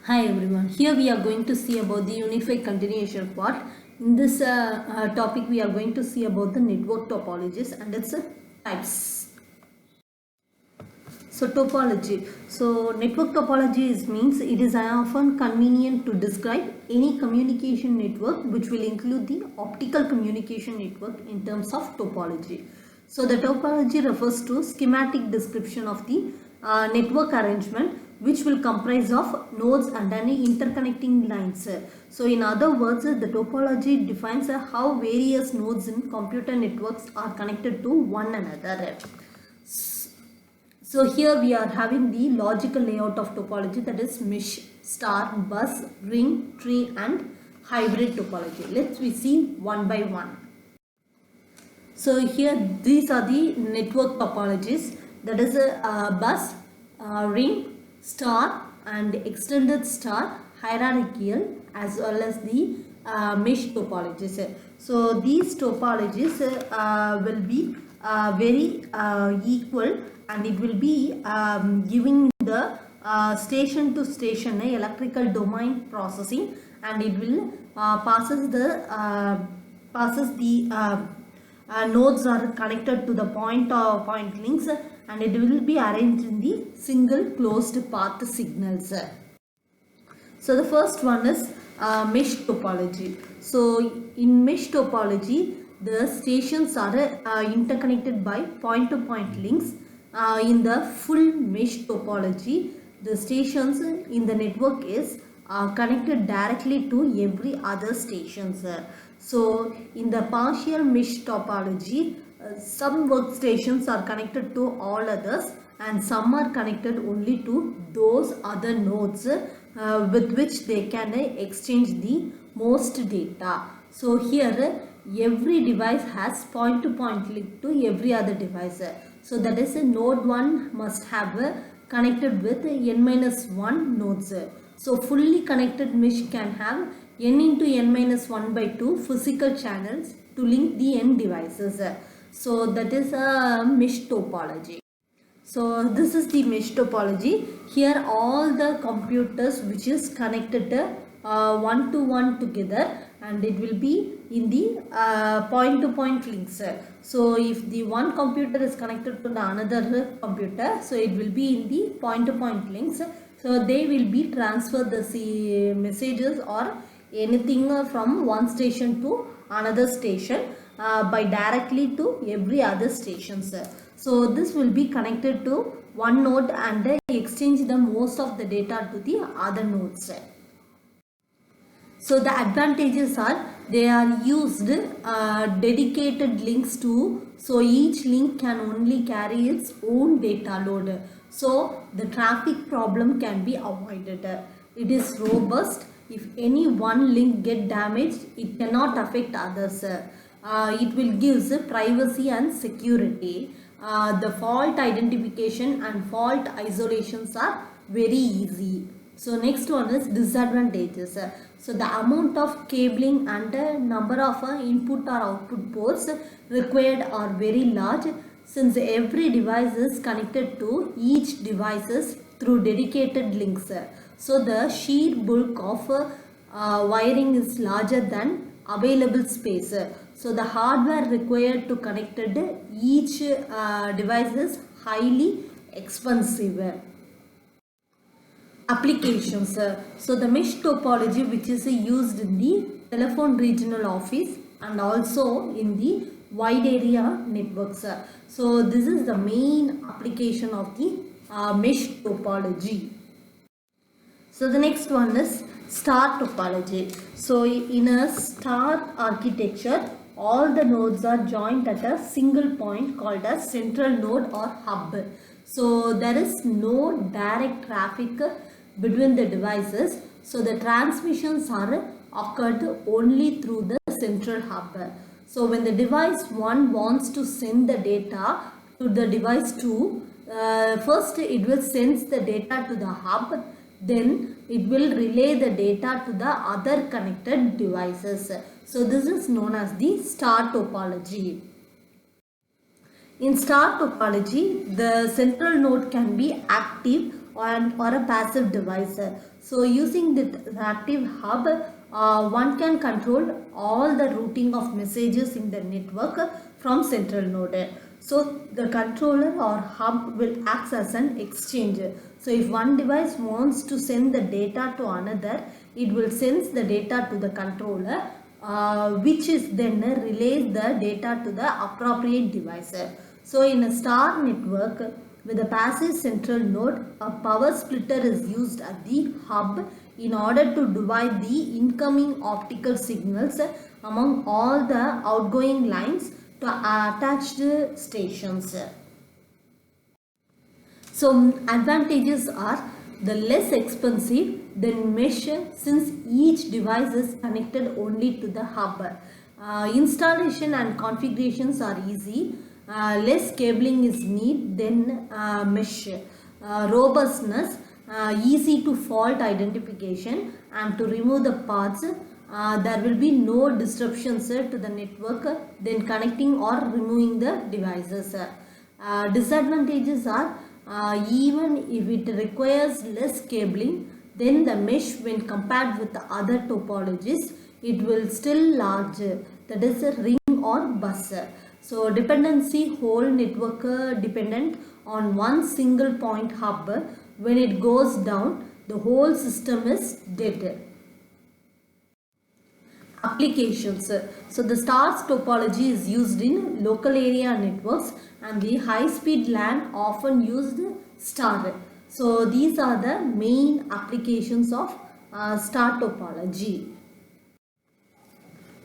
Hi everyone, here we are going to see about the unified continuation part. In this topic we are going to see about the network topologies and its types. So topology. So network topology means it is often convenient to describe any communication network which will include the optical communication network in terms of topology. So the topology refers to schematic description of the network arrangement which will comprise of nodes and any interconnecting lines. So in other words, the topology defines how various nodes in computer networks are connected to one another. So here we are having the logical layout of topology, that is mesh, star, bus, ring, tree and hybrid topology. Let's we see one by one. So here these are the network topologies, that is a bus, ring, star and extended star, hierarchical as well as the mesh topologies. So these topologies will be very equal, and it will be giving the station to station electrical domain processing, and it will passes the nodes are connected to the point links, and it will be arranged in the single closed path signals. So the first one is mesh topology. So in mesh topology, the stations are interconnected by point to point links. In the full mesh topology, the stations in the network is connected directly to every other stations. So in the partial mesh topology, some workstations are connected to all others and some are connected only to those other nodes with which they can exchange the most data. So here every device has point to point link to every other device. So that is node 1 must have connected with n-1 nodes. So fully connected mesh can have n into n-1 by 2 physical channels to link the n devices. So that is a mesh topology. So this is the mesh topology. Here all the computers which is connected one to one together, and it will be in the point to point links. So if the one computer is connected to the another computer, so it will be in the point to point links. So they will be transfer the messages or anything from one station to another station by directly to every other stations. So this will be connected to one node and exchange the most of the data to the other nodes. So the advantages are they are used dedicated links to, so each link can only carry its own data load. So the traffic problem can be avoided. It is robust. If any one link get damaged, it cannot affect others. It will give privacy and security. The fault identification and fault isolations are very easy. So next one is disadvantages. So the amount of cabling and number of input or output ports required are very large, since every device is connected to each devices through dedicated links. So the sheer bulk of wiring is larger than available space. So the hardware required to connect each device is highly expensive. Applications. So the mesh topology which is used in the telephone regional office and also in the wide area networks. So this is the main application of the mesh topology. So the next one is star topology. So in a star architecture, all the nodes are joined at a single point called a central node or hub. So there is no direct traffic between the devices. So the transmissions are occurred only through the central hub. So when the device 1 wants to send the data to the device 2, first it will send the data to the hub, then it will relay the data to the other connected devices. So this is known as the star topology. In star topology, the central node can be active or a passive device. So using the active hub, one can control all the routing of messages in the network from central node. So the controller or hub will act as an exchange. So if one device wants to send the data to another, it will send the data to the controller, which is then relays the data to the appropriate device. So in a star network with a passive central node, a power splitter is used at the hub in order to divide the incoming optical signals among all the outgoing lines to attached stations. So advantages are the less expensive than mesh, since each device is connected only to the hub. Installation and configurations are easy. Less cabling is needed than mesh. Robustness, easy to fault identification and to remove the parts. There will be no disruptions to the network then connecting or removing the devices. Disadvantages are even if it requires less cabling, then the mesh when compared with the other topologies, it will still larger, that is a ring or bus. So dependency, whole network dependent on one single point hub. When it goes down, the whole system is dead. Applications. So the stars topology is used in local area networks, and the high speed LAN often used star. So these are the main applications of star topology.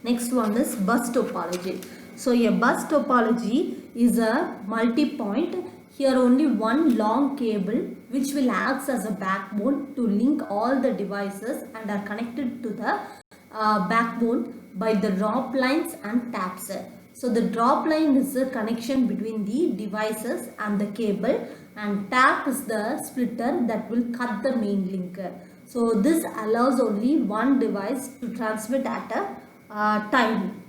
Next one is bus topology. So a bus topology is a multi-point. Here only one long cable which will act as a backbone to link all the devices and are connected to the backbone by the drop lines and taps. So the drop line is the connection between the devices and the cable, and tap is the splitter that will cut the main link. So this allows only one device to transmit at a time.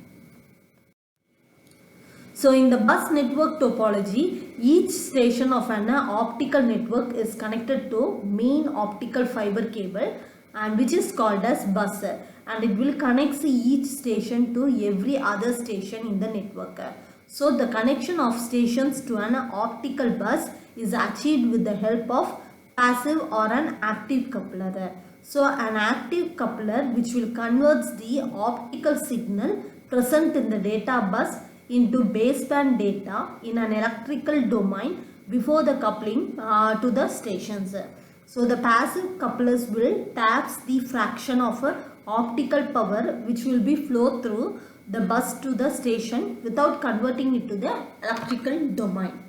So in the bus network topology, each station of an optical network is connected to main optical fiber cable, and which is called as bus, and it will connect each station to every other station in the network. So the connection of stations to an optical bus is achieved with the help of passive or an active coupler. So an active coupler which will convert the optical signal present in the data bus into baseband data in an electrical domain before the coupling to the stations. So the passive couplers will taps the fraction of a optical power which will be flow through the bus to the station without converting it to the electrical domain.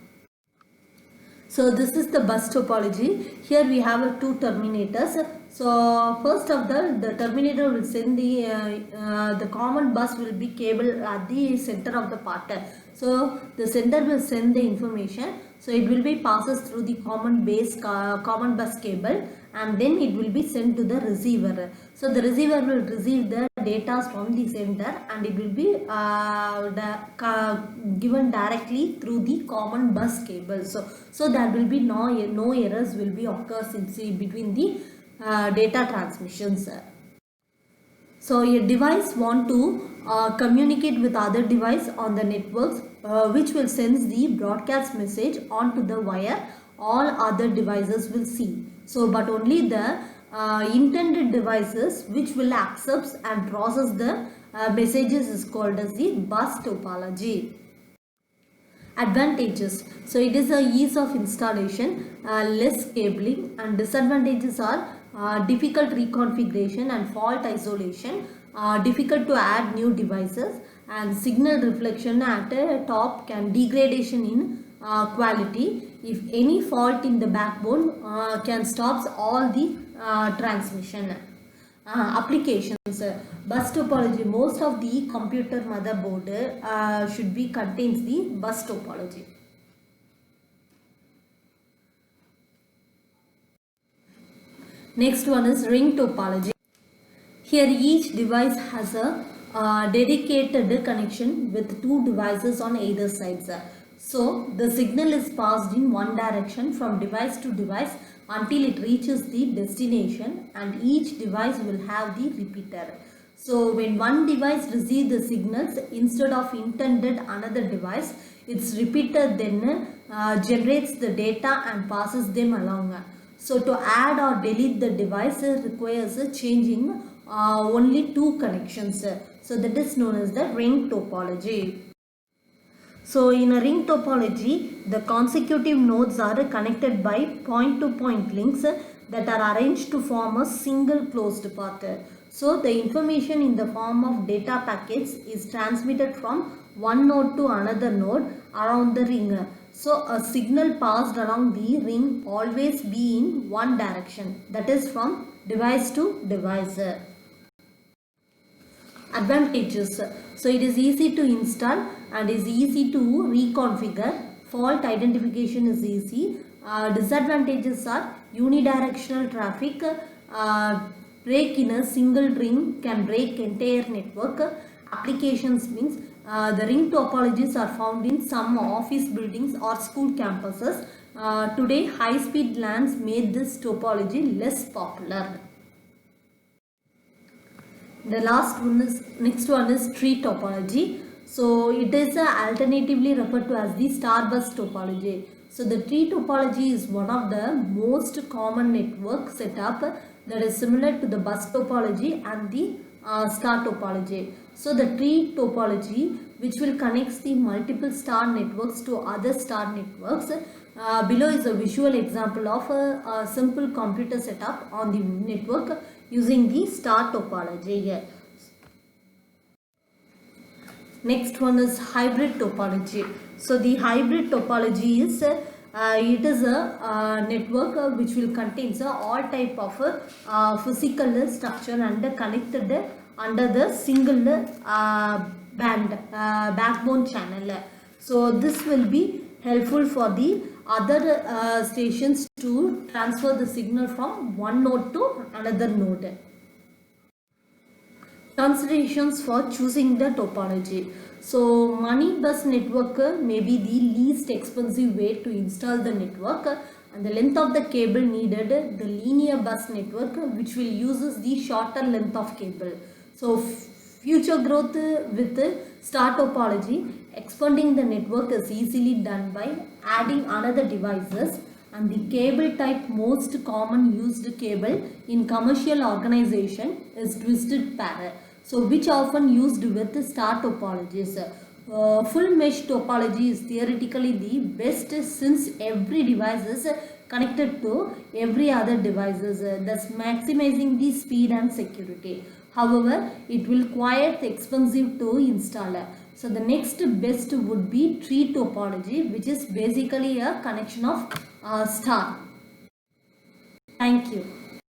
So this is the bus topology. Here we have two terminators. So first of the terminator will send the common bus will be cable at the center of the part. So the sender will send the information. So it will be passes through the common bus cable, and then it will be sent to the receiver. So the receiver will receive the data from the sender, and it will be given directly through the common bus cable. So there will be no errors will be occurs in between the data transmissions. So a device want to communicate with other device on the networks, which will send the broadcast message onto the wire. All other devices will see. So but only the intended devices which will accept and process the messages is called as the bus topology. Advantages. So it is a ease of installation, less cabling, and disadvantages are difficult reconfiguration and fault isolation, difficult to add new devices, and signal reflection at a top can degradation in quality. If any fault in the backbone can stops all the transmission. Applications. Bus topology. Most of the computer motherboard should be contains the bus topology. Next one is ring topology. Here each device has a dedicated connection with two devices on either sides. So the signal is passed in one direction from device to device until it reaches the destination, and each device will have the repeater. So when one device receives the signals, instead of intended another device, its repeater then generates the data and passes them along. So to add or delete the device requires changing only two connections. So that is known as the ring topology. So in a ring topology, the consecutive nodes are connected by point-to-point links that are arranged to form a single closed path. So the information in the form of data packets is transmitted from one node to another node around the ring. So a signal passed along the ring always be in one direction, that is from device to device. Advantages. So it is easy to install and is easy to reconfigure. Fault identification is easy. Disadvantages are unidirectional traffic. Break in a single ring can break entire network. Applications means the ring topologies are found in some office buildings or school campuses. Today, high-speed LANs made this topology less popular. The next one is tree topology. So it is alternatively referred to as the starbus topology. So the tree topology is one of the most common network setup that is similar to the bus topology and the star topology. So the tree topology, which will connect the multiple star networks to other star networks. Below is a visual example of a simple computer setup on the network using the star topology. Next one is hybrid topology. So the hybrid topology is it is a network which will contain all type of physical structure and connected under the single backbone channel. So this will be helpful for the other stations to transfer the signal from one node to another node. Considerations for choosing the topology. So money bus network may be the least expensive way to install the network, and the length of the cable needed, the linear bus network, which will uses the shorter length of cable. So future growth with star topology, expanding the network is easily done by adding another devices, and the cable type most common used cable in commercial organization is twisted pair. So which often used with star topologies. Full mesh topology is theoretically the best since every device is connected to every other devices, thus maximizing the speed and security. However, it will quite expensive to install. So the next best would be tree topology, which is basically a connection of star. Thank you.